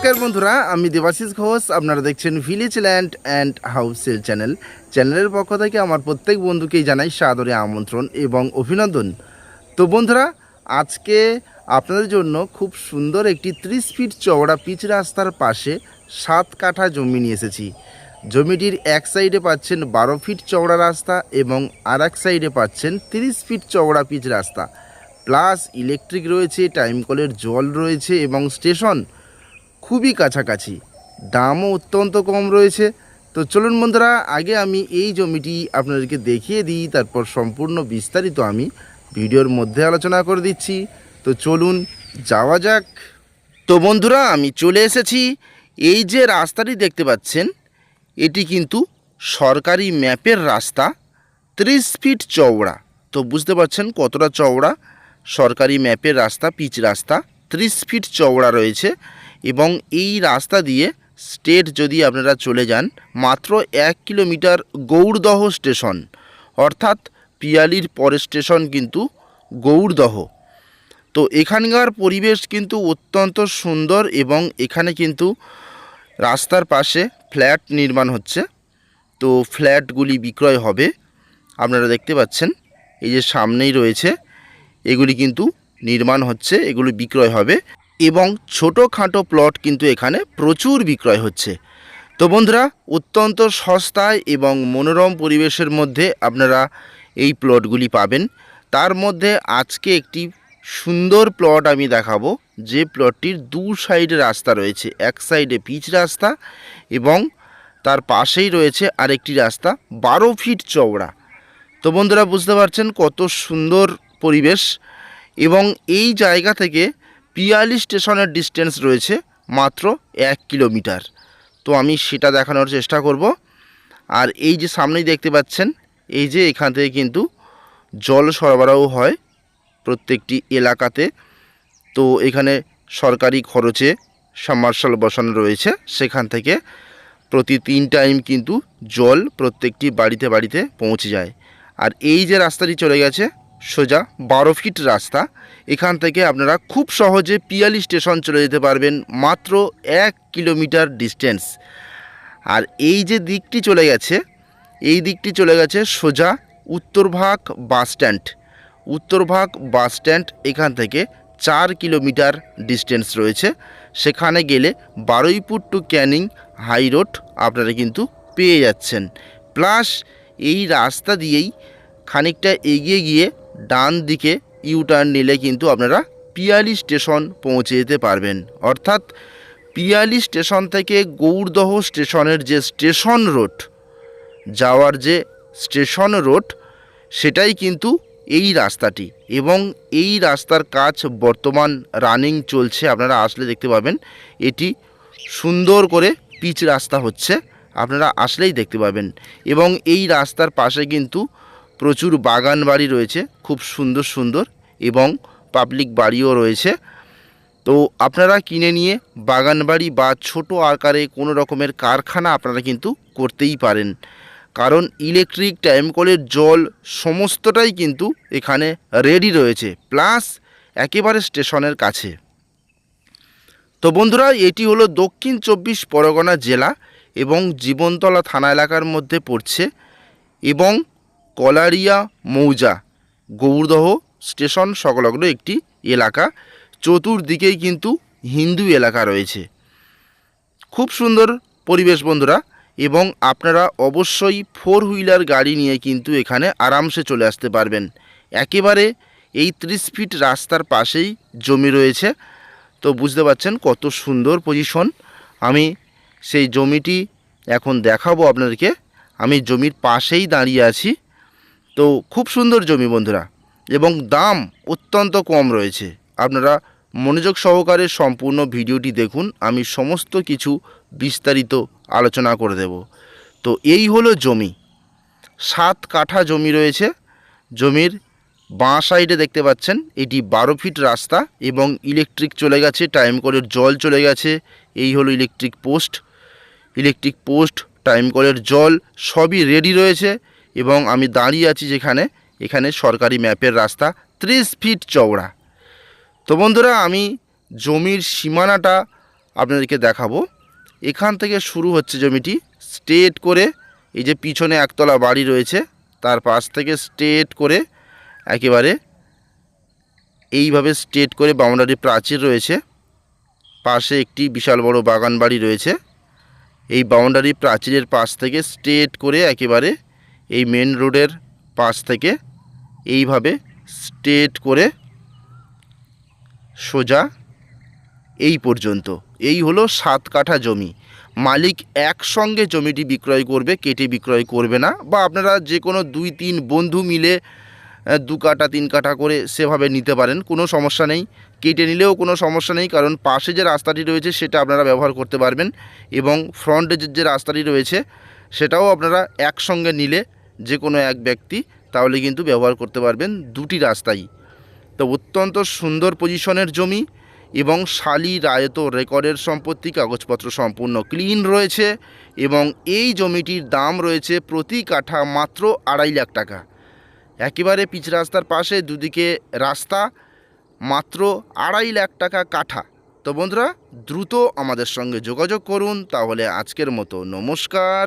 নমস্কার বন্ধুরা, আমি দেবাশিস ঘোষ। আপনারা দেখছেন ভিলেজ ল্যান্ড অ্যান্ড হাউসের চ্যানেলের পক্ষ থেকে আমার প্রত্যেক বন্ধুকেই জানাই সাদরে আমন্ত্রণ এবং অভিনন্দন। তো বন্ধুরা, আজকে আপনাদের জন্য খুব সুন্দর একটি 30 ফিট চওড়া পিচ রাস্তার পাশে 7 কাঠা জমি নিয়ে এসেছি। জমিটির এক সাইডে পাচ্ছেন 12 ফিট চওড়া রাস্তা এবং আর এক সাইডে পাচ্ছেন 30 ফিট চওড়া পিচ রাস্তা, প্লাস ইলেকট্রিক রয়েছে, টাইম কলের জল রয়েছে এবং স্টেশন খুবই কাছাকাছি। দামও অত্যন্ত কম রয়েছে। তো চলুন বন্ধুরা, আগে আমি এই জমিটি আপনাদেরকে দেখিয়ে দিই, তারপর সম্পূর্ণ বিস্তারিত আমি ভিডিওর মধ্যে আলোচনা করে দিচ্ছি। তো চলুন যাওয়া যাক। তো বন্ধুরা, আমি চলে এসেছি। এই যে রাস্তাটি দেখতে পাচ্ছেন, এটি কিন্তু সরকারি ম্যাপের রাস্তা, 30 ফিট চওড়া। তো বুঝতে পারছেন কতটা চওড়া। সরকারি ম্যাপের রাস্তা, পিচ রাস্তা 30 ফিট চওড়া রয়েছে এবং এই রাস্তা দিয়ে স্টেট যদি আপনারা চলে যান, মাত্র 1 কিলোমিটার গৌড়দহ স্টেশন, অর্থাৎ পিয়ালির পরের স্টেশন কিন্তু গৌড়দহ। তো এখানকার পরিবেশ কিন্তু অত্যন্ত সুন্দর এবং এখানে কিন্তু রাস্তার পাশে ফ্ল্যাট নির্মাণ হচ্ছে। তো ফ্ল্যাটগুলি বিক্রয় হবে, আপনারা দেখতে পাচ্ছেন এই যে সামনেই রয়েছে, এগুলি কিন্তু নির্মাণ হচ্ছে, এগুলি বিক্রয় হবে এবং ছোটোখাটো প্লট কিন্তু এখানে প্রচুর বিক্রয় হচ্ছে। তো বন্ধুরা, অত্যন্ত সস্তায় এবং মনোরম পরিবেশের মধ্যে আপনারা এই প্লটগুলি পাবেন। তার মধ্যে আজকে একটি সুন্দর প্লট আমি দেখাবো, যে প্লটটির দু সাইডে রাস্তা রয়েছে। এক সাইডে পিচ রাস্তা এবং তার পাশেই রয়েছে আরেকটি রাস্তা 12 ফিট চওড়া। তো বন্ধুরা, বুঝতে পারছেন কত সুন্দর পরিবেশ এবং এই জায়গা থেকে পিয়ালি স্টেশনের ডিস্টেন্স রয়েছে মাত্র 1 কিলোমিটার। তো আমি সেটা দেখানোর চেষ্টা করব। আর এই যে সামনেই দেখতে পাচ্ছেন, এই যে এখান থেকে কিন্তু জল সরবরাহ হয় প্রত্যেকটি এলাকাতে। তো এখানে সরকারি খরচে সাবমার্শাল বসানো রয়েছে, সেখান থেকে প্রতি 3 টাইম কিন্তু জল প্রত্যেকটি বাড়িতে বাড়িতে পৌঁছে যায়। আর এই যে রাস্তাটি চলে গেছে সোজা 12 ফিট রাস্তা, এখান থেকে আপনারা খুব সহজে পিয়ালি স্টেশন চলে যেতে পারবেন, মাত্র 1 কিলোমিটার ডিস্টেন্স। আর এই যে দিকটি চলে গেছে, এই দিকটি চলে গেছে সোজা উত্তরভাগ বাস স্ট্যান্ড। উত্তরভাগ বাস স্ট্যান্ড এখান থেকে 4 কিলোমিটার ডিস্টেন্স রয়েছে। সেখানে গেলে Baruipur to Canning high road আপনারা কিন্তু পেয়ে যাচ্ছেন। প্লাস এই রাস্তা দিয়েই খানিকটা এগিয়ে গিয়ে ডান দিকে ইউটার্ন নিলে কিন্তু আপনারা পিয়ালি স্টেশন পৌঁছে যেতে পারবেন। অর্থাৎ পিয়ালি স্টেশন থেকে গৌড়দহ স্টেশনের যে স্টেশন রোড যাওয়ার যে স্টেশন রোড, সেটাই কিন্তু এই রাস্তাটি এবং এই রাস্তার কাজ বর্তমান রানিং চলছে। আপনারা আসলে দেখতে পাবেন এটি সুন্দর করে পিচ রাস্তা হচ্ছে, আপনারা আসলেই দেখতে পাবেন। এবং এই রাস্তার পাশে কিন্তু প্রচুর বাগান বাড়ি রয়েছে, খুব সুন্দর সুন্দর, এবং পাবলিক বাড়িও রয়েছে। তো আপনারা কিনে নিয়ে বাগান বাড়ি বা ছোট আকারে কোনো রকমের কারখানা আপনারা কিন্তু করতেই পারেন, কারণ ইলেকট্রিক, টাইম কলের জল সমস্তটাই কিন্তু এখানে রেডি রয়েছে, প্লাস একেবারে স্টেশনের কাছে। তো বন্ধুরা, এটি হলো দক্ষিণ 24 পরগনা জেলা এবং জীবনতলা থানা এলাকার মধ্যে পড়ছে এবং কলারিয়া মৌজা গৌড়দহ স্টেশন সংলগ্ন একটি এলাকা। চতুর্দিকেই কিন্তু হিন্দু এলাকা রয়েছে। খুব সুন্দর পরিবেশ বন্ধুরা, এবং আপনারা অবশ্যই 4 হুইলার গাড়ি নিয়ে কিন্তু এখানে আরামসে চলে আসতে পারবেন। একেবারে এই 30 ফিট রাস্তার পাশেই জমি রয়েছে। তো বুঝতে পারছেন কত সুন্দর পজিশন। আমি সেই জমিটি এখন দেখাবো আপনাদেরকে। আমি জমির পাশেই দাঁড়িয়ে আছি। তো খুব সুন্দর জমি বন্ধুরা, এবং দাম অত্যন্ত কম রয়েছে। আপনারা মনোযোগ সহকারে সম্পূর্ণ ভিডিওটি দেখুন, আমি সমস্ত কিছু বিস্তারিত আলোচনা করে দেব। তো এই হলো জমি, 7 কাঠা জমি রয়েছে। জমির বাঁ সাইডে দেখতে পাচ্ছেন এটি 12 ফিট রাস্তা এবং ইলেকট্রিক চলে গেছে, টাইম কলের জল চলে গেছে। এই হলো ইলেকট্রিক পোস্ট, টাইম কলের জল সবই রেডি রয়েছে। এবং আমি দাঁড়িয়ে আছি যেখানে, এখানে সরকারি ম্যাপের রাস্তা 30 ফিট চওড়া। তো বন্ধুরা, আমি জমির সীমানাটা আপনাদেরকে দেখাবো। এখান থেকে শুরু হচ্ছে জমিটি, স্ট্রেট করে এই যে পিছনে একতলা বাড়ি রয়েছে তার পাশ থেকে স্ট্রেট করে একেবারে এইভাবে স্ট্রেট করে বাউন্ডারি প্রাচীর রয়েছে, পাশে একটি বিশাল বড় বাগান বাড়ি রয়েছে। এই বাউন্ডারি প্রাচীরের পাশ থেকে স্ট্রেট করে একেবারে এই মেন রোডের পাশ থেকে এইভাবে স্ট্রেট করে সোজা এই পর্যন্ত, এই হলো 7 কাঠা জমি। মালিক একসঙ্গে জমিটি বিক্রয় করবে, কেটে বিক্রয় করবে না। বা আপনারা যে কোনো 2-3 বন্ধু মিলে 2 কাঠা 3 কাঠা করে সেভাবে নিতে পারেন, কোনো সমস্যা নেই। কেটে নিলেও কোনো সমস্যা নেই, কারণ পাশে যে রাস্তাটি রয়েছে সেটা আপনারা ব্যবহার করতে পারবেন, এবং ফ্রন্টে যে রাস্তাটি রয়েছে সেটাও আপনারা একসঙ্গে নিলে যে কোনো এক ব্যক্তি তাহলে কিন্তু ব্যবহার করতে পারবেন দুটি রাস্তাই। তো অত্যন্ত সুন্দর পজিশনের জমি এবং শালি রায়ত রেকর্ডের সম্পত্তি, কাগজপত্র সম্পূর্ণ ক্লিন রয়েছে, এবং এই জমিটির দাম রয়েছে প্রতি কাঠা মাত্র 2.5 লাখ টাকা। একেবারে পিচ রাস্তার পাশে, দুদিকে রাস্তা, মাত্র 2.5 লাখ টাকা কাঠা। তো বন্ধুরা দ্রুত আমাদের সঙ্গে যোগাযোগ করুন। তাহলে আজকের মতো নমস্কার।